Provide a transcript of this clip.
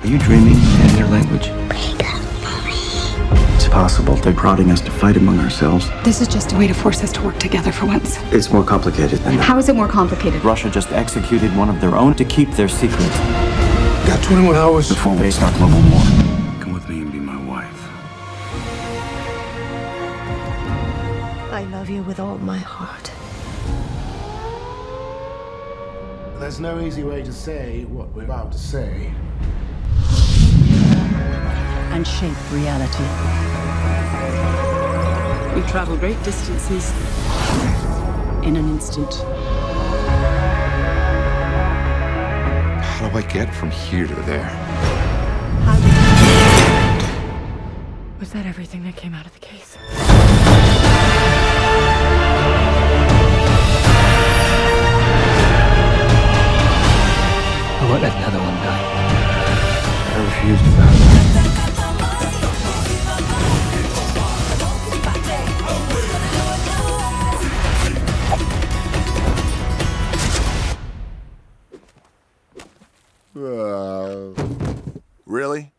Are you dreaming in their language? It's possible they're prodding us to fight among ourselves. This is just a way to force us to work together for once. It's more complicated than that. How is it more complicated? Russia just executed one of their own to keep their secret. Got 21 hours Before we start global war, come with me and be my wife. I love you with all my heart. There's no easy way to say what we're about to say. And shape reality. We travel great distances in an instant. How do I get from here to there? Was that everything that came out of the case? I won't let another one die. I refuse to bow. Really?